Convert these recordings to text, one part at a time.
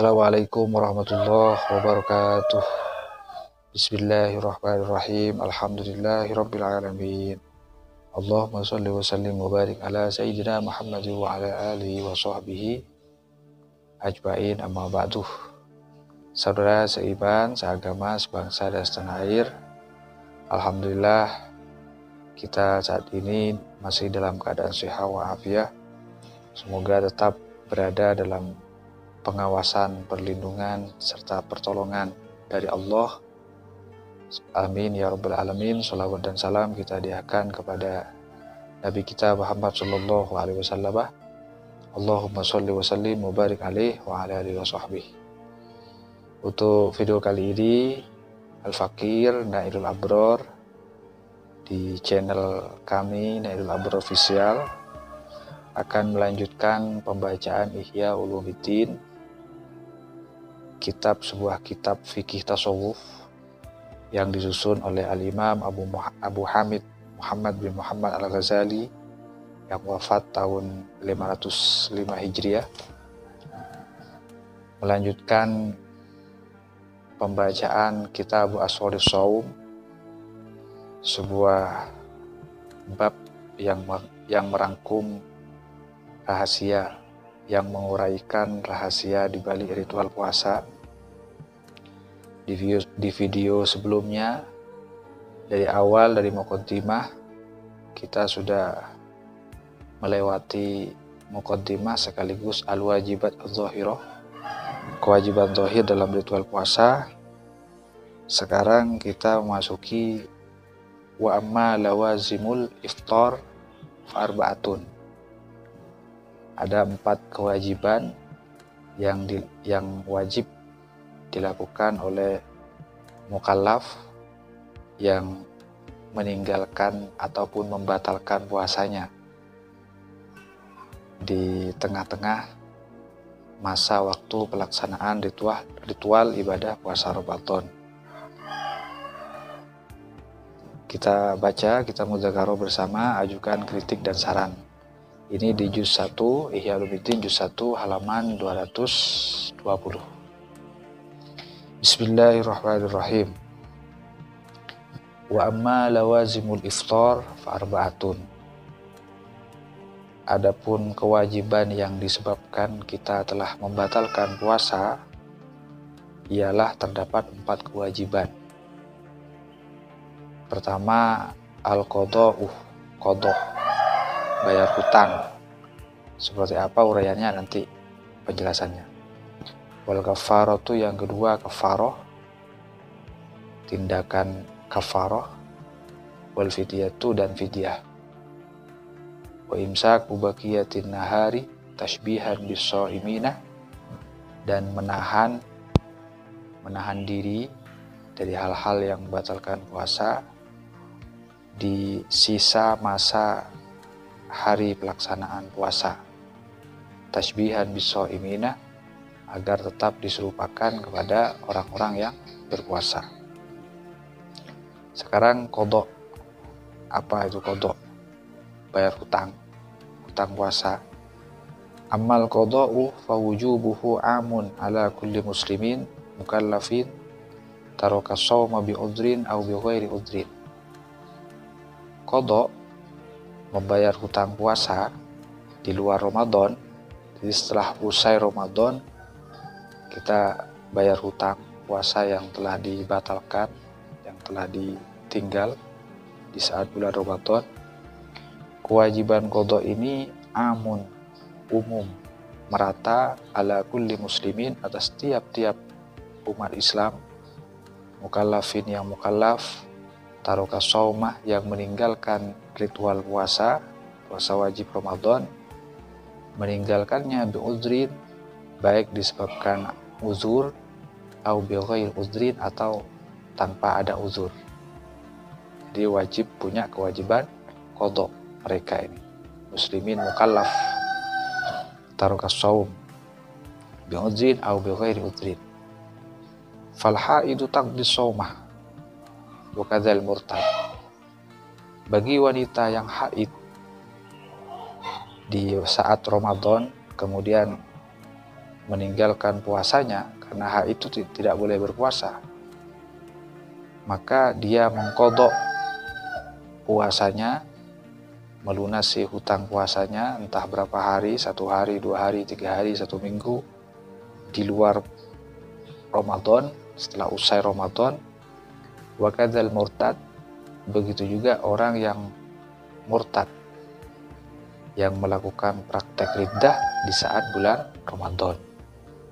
Assalamualaikum warahmatullahi wabarakatuh. Bismillahirrahmanirrahim. Alhamdulillahirabbil alamin. Allahumma shalli wa sallim wa barik ala sayyidina Muhammad wa ala alihi wa sahbihi ajmain, amma ba'du. Saudara seiman, seagama, sebangsa dan setanah air, alhamdulillah kita saat ini masih dalam keadaan sehat walafiat. Semoga tetap berada dalam pengawasan, perlindungan, serta pertolongan dari Allah. Amin ya rabbal alamin. Shalawat dan salam kita hadiahkan kepada Nabi kita Muhammad sallallahu alaihi wasallam. Allahumma sholli wa sallim wa barik alaihi wa ala alihi wa sahbihi. Untuk video kali ini, Al-Fakir Nailul Abror di channel kami Nailul Abror Official akan melanjutkan pembacaan Ihya Ulumuddin, sebuah kitab fikih tasawuf yang disusun oleh Al-Imam Abu Hamid Muhammad bin Muhammad Al-Ghazali yang wafat tahun 505 Hijriah. Melanjutkan pembacaan kitab Asrarus Shaum, sebuah bab yang merangkum rahasia, yang menguraikan rahasia di balik ritual puasa. Di video sebelumnya, dari awal, dari muqaddimah, kita sudah melewati muqaddimah sekaligus al-wajibat adz-dzahirah, kewajiban zahir dalam ritual puasa. Sekarang kita memasuki wa amma lawazimul iftar fa'arbaatun. Ada 4 kewajiban yang wajib dilakukan oleh mukallaf yang meninggalkan ataupun membatalkan puasanya di tengah-tengah masa waktu pelaksanaan ritual ibadah puasa Ramadan. Kita baca, kita mudzakarah bersama, ajukan kritik dan saran. Ini di juz 1 Ihya Ulumuddin, juz 1 halaman 220. Bismillahirrahmanirrahim. Wa amma lawazimul iftar fa'arbaatun. Adapun kewajiban yang disebabkan kita telah membatalkan puasa, ialah terdapat 4 kewajiban. Pertama, al-qadha'u, qadha', bayar hutang. Seperti apa uraiannya nanti penjelasannya. Wal kafaratu, yang kedua kafaroh, tindakan kafaroh. Wal fidyatu, dan fidyah. Wa imsaku baqiyatin nahari tashbihan bis-shaimina, dan menahan diri dari hal-hal yang membatalkan puasa di sisa masa hari pelaksanaan puasa. Tashbihan bis-shaimina, agar tetap diserupakan kepada orang-orang yang berpuasa. Sekarang qadha. Apa itu qadha? Bayar hutang puasa. Ammal qadha'u fa wujubuhu amun ala kulli muslimin mukallafin taraka shauma bi udhrin aw bi ghairi udhrin. Qadha, membayar hutang puasa di luar Ramadan. Jadi setelah usai Ramadan, kita bayar hutang puasa yang telah dibatalkan, yang telah ditinggal di saat bulan Ramadan. Kewajiban qadha ini amun, umum, merata, ala kulli muslimin, atas tiap-tiap umat Islam, mukallafin, yang mukallaf, taraka shaumah, yang meninggalkan ritual puasa wajib Ramadan, meninggalkannya bi'udhrin, baik disebabkan uzur, atau bighairi udhrin, atau tanpa ada uzur. Jadi wajib punya kewajiban qadha mereka ini, muslimin mukallaf, taraka shaum bi'udhrin atau bighairi udhrin. Fal haidu taqdi shaumah wa kadzal murtad. Bagi wanita yang haid di saat Ramadan kemudian meninggalkan puasanya karena haid itu tidak boleh berpuasa, maka dia mengqadha puasanya, melunasi hutang puasanya, entah berapa hari, 1 hari, 2 hari, 3 hari, 1 minggu di luar Ramadan, setelah usai Ramadan. Wa kadzal murtad, begitu juga orang yang murtad, yang melakukan praktek riddah di saat bulan Ramadan,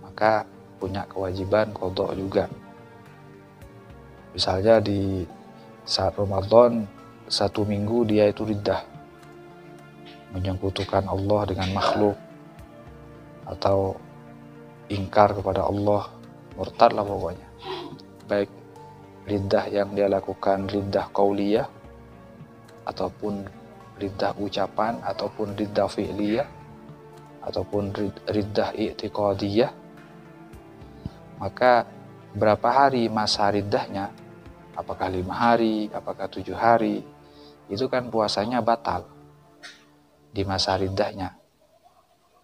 maka punya kewajiban qadha juga. Misalnya di saat Ramadan 1 minggu dia itu riddah, menyekutukan Allah dengan makhluk, atau ingkar kepada Allah, murtad lah pokoknya. Baik riddah yang dia lakukan riddah qauliyah, ataupun riddah ucapan, ataupun riddah fi'liyah, ataupun riddah i'tiqadiyah, maka berapa hari masa riddahnya, apakah 5 hari, apakah 7 hari, itu kan puasanya batal di masa riddahnya.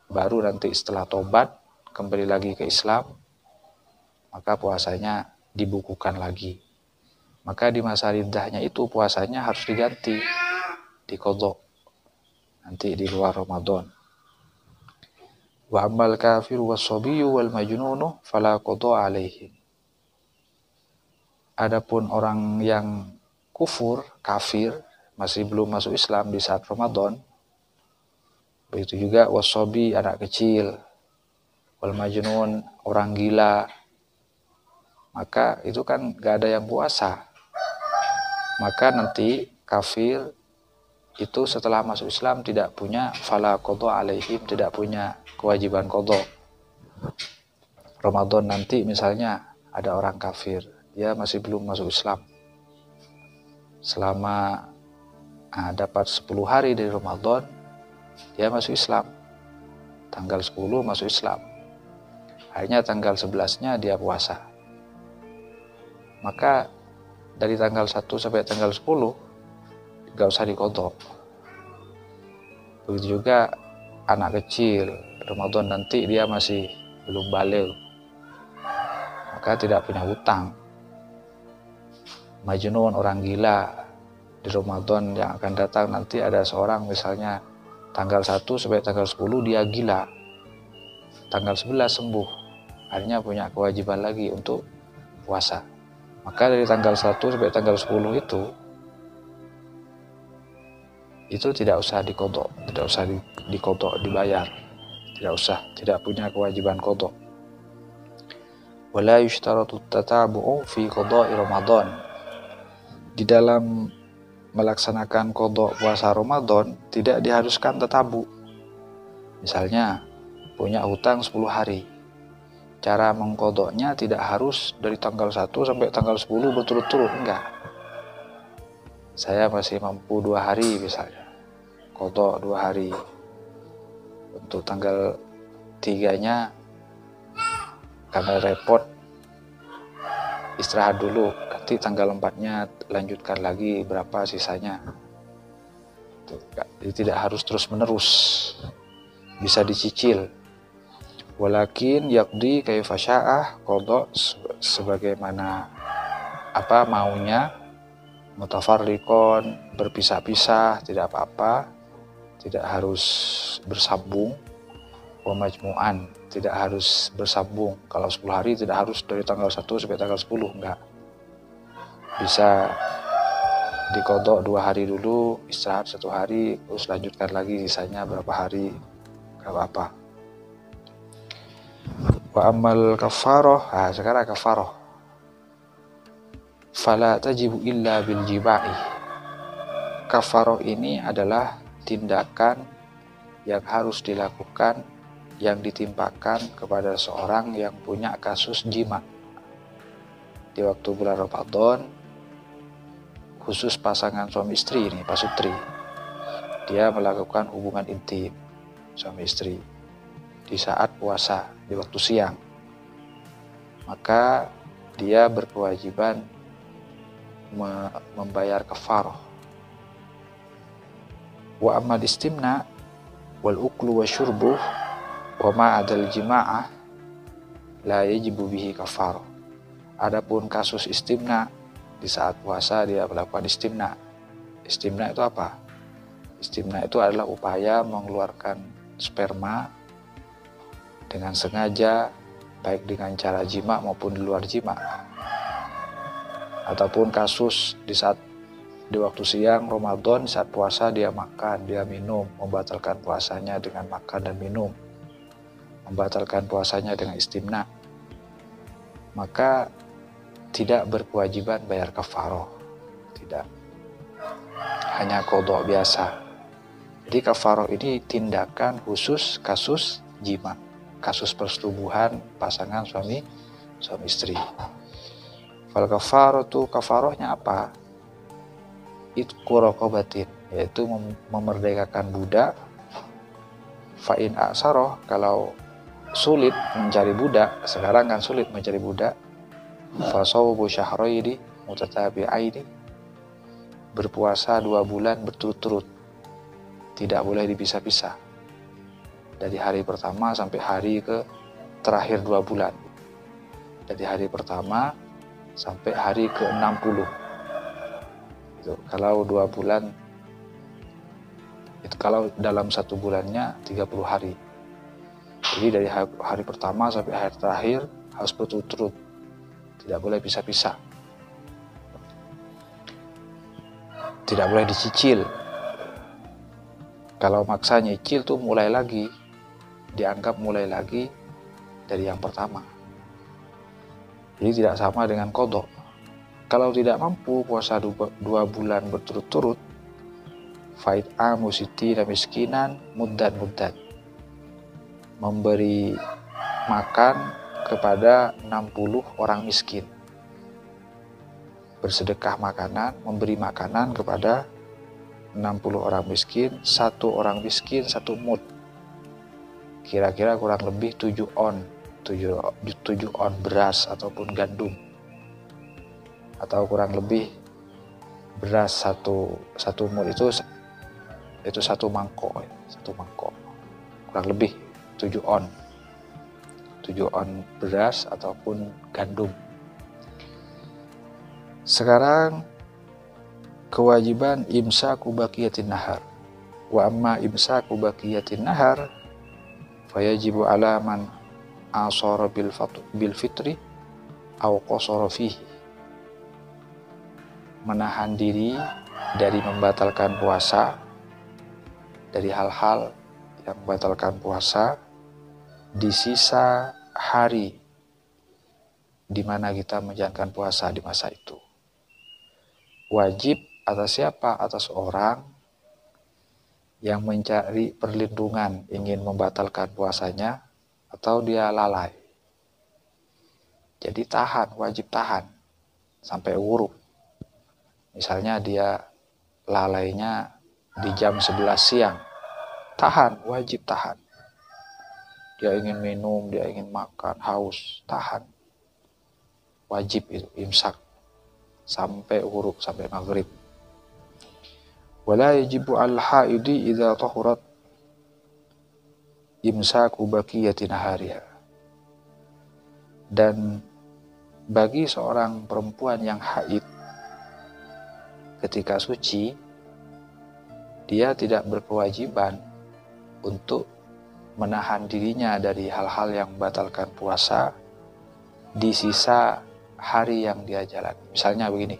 Baru nanti setelah tobat kembali lagi ke Islam, maka puasanya dibukukan lagi. Maka di masa riddahnya itu puasanya harus diganti, diqadha nanti di luar Ramadan. Wa ammal kafiru was-sabiyyu wal majnunu fala qadha alaihim. Adapun orang yang kufur, kafir, masih belum masuk Islam di saat Ramadan, begitu juga was-sabi, anak kecil, wal majnun, orang gila, maka itu kan gak ada yang puasa. Maka nanti kafir itu setelah masuk Islam tidak punya fala qadha alaihim, tidak punya kewajiban qadha. Ramadan nanti misalnya ada orang kafir, dia masih belum masuk Islam, selama dapat 10 hari dari Ramadan dia masuk Islam, tanggal 10 masuk Islam, akhirnya tanggal 11-nya dia puasa, maka dari tanggal 1 sampai tanggal 10 gak usah diqadha. Begitu juga anak kecil, Ramadan nanti dia masih belum baligh, maka tidak punya hutang. Majnun, orang gila, di Ramadan yang akan datang nanti ada seorang misalnya tanggal 1 sampai tanggal 10 dia gila, tanggal 11 sembuh, akhirnya punya kewajiban lagi untuk puasa. Maka dari tanggal 1 sampai tanggal 10 itu tidak usah diqadha, tidak usah diqadha, dibayar, tidak usah, tidak punya kewajiban qadha. Wala yushtaratu tatabu'u fi qada'i Ramadan. Di dalam melaksanakan qadha puasa Ramadan tidak diharuskan tatabu. Misalnya punya hutang 10 hari, cara mengqadhanya tidak harus dari tanggal 1 sampai tanggal 10 berturut-turut, enggak. Saya masih mampu 2 hari misalnya, qadha 2 hari. Untuk tanggal 3-nya karena repot, istirahat dulu, nanti tanggal 4-nya lanjutkan lagi berapa sisanya. Jadi tidak harus terus menerus, bisa dicicil. Walakin yaqdi kaifa sya'ah, qadha sebagaimana maunya, mutafarriqon, berpisah-pisah, tidak apa-apa, tidak harus bersambung. Wa majmu'an, tidak harus bersambung. Kalau 10 hari tidak harus dari tanggal 1 sampai tanggal 10, enggak. Bisa diqadha 2 hari dulu, istirahat 1 hari, terus lanjutkan lagi sisanya berapa hari, enggak apa-apa. Wa ammal kafarah, sekarang kafarah. Fala tajibu illa bil jima'i. Kafarah ini adalah tindakan yang harus dilakukan, yang ditimpakan kepada seorang yang punya kasus jima di waktu bulan Ramadan, khusus pasangan suami istri ini, pasutri, dia melakukan hubungan intim suami istri di saat puasa, di waktu siang, maka dia berkewajiban membayar kafarah. Wa amal istimna wal uklu wa syurbuh wa ma'adal jima'ah la yajibu bihi kafarah. Adapun kasus istimna, di saat puasa dia melakukan istimna. Istimna itu apa? Istimna itu adalah upaya mengeluarkan sperma dengan sengaja, baik dengan cara jima maupun di luar jima. Ataupun kasus di waktu siang Ramadan, saat puasa dia makan, dia minum, membatalkan puasanya dengan makan dan minum, membatalkan puasanya dengan istimna, maka tidak berkewajiban bayar kafaroh, tidak, hanya qadha biasa. Jadi kafaroh ini tindakan khusus kasus jima, kasus persetubuhan pasangan suami istri. Fal kafaratu, kafarohnya apa? Itqu raqabatin, yaitu memerdekakan budak. Fa in a'saroh, kalau sulit mencari budak, sekarang kan sulit mencari budak, fa shawmu syahraini mutatabi'aini, berpuasa 2 bulan berturut-turut, tidak boleh dipisah-pisah, dari hari pertama sampai hari ke terakhir 2 bulan, dari hari pertama sampai hari ke-60. Itu kalau 2 bulan, itu kalau dalam 1 bulannya 30 hari. Jadi dari hari pertama sampai hari terakhir harus berturut-turut, tidak boleh pisah-pisah, tidak boleh dicicil. Kalau maksa nyicil tuh mulai lagi, dianggap mulai lagi dari yang pertama. Jadi tidak sama dengan qadha. Kalau tidak mampu puasa 2 bulan berturut-turut, fa'it'amu sittina miskinan muddan, memberi makan kepada 60 orang miskin. Bersedekah makanan, memberi makanan kepada 60 orang miskin, 1 orang miskin 1 mud. Kira-kira kurang lebih 7 on beras ataupun gandum. Atau kurang lebih beras 1 mud itu 1 mangkok. Kurang lebih 7 on beras ataupun gandum. Sekarang kewajiban imsaku baqiyatin nahar. Wa amma imsaku baqiyatin nahar fayajibu ala man asara bil fitri aw qasara fihi. Menahan diri dari membatalkan puasa, dari hal-hal yang membatalkan puasa di sisa hari di mana kita menjalankan puasa di masa itu. Wajib atas siapa? Atas orang yang mencari perlindungan, ingin membatalkan puasanya, atau dia lalai. Jadi wajib tahan sampai wuruk. Misalnya dia lalainya di jam 11 siang, wajib tahan. Dia ingin minum, dia ingin makan, haus, tahan. Wajib itu, imsak. Sampai wuruk, sampai maghrib. Wala yajibu al-haidi idza tahurat imsaku baqiyati nahariha. Dan bagi seorang perempuan yang haid ketika suci, dia tidak berkewajiban untuk menahan dirinya dari hal-hal yang membatalkan puasa di sisa hari yang dia jalani. Misalnya begini,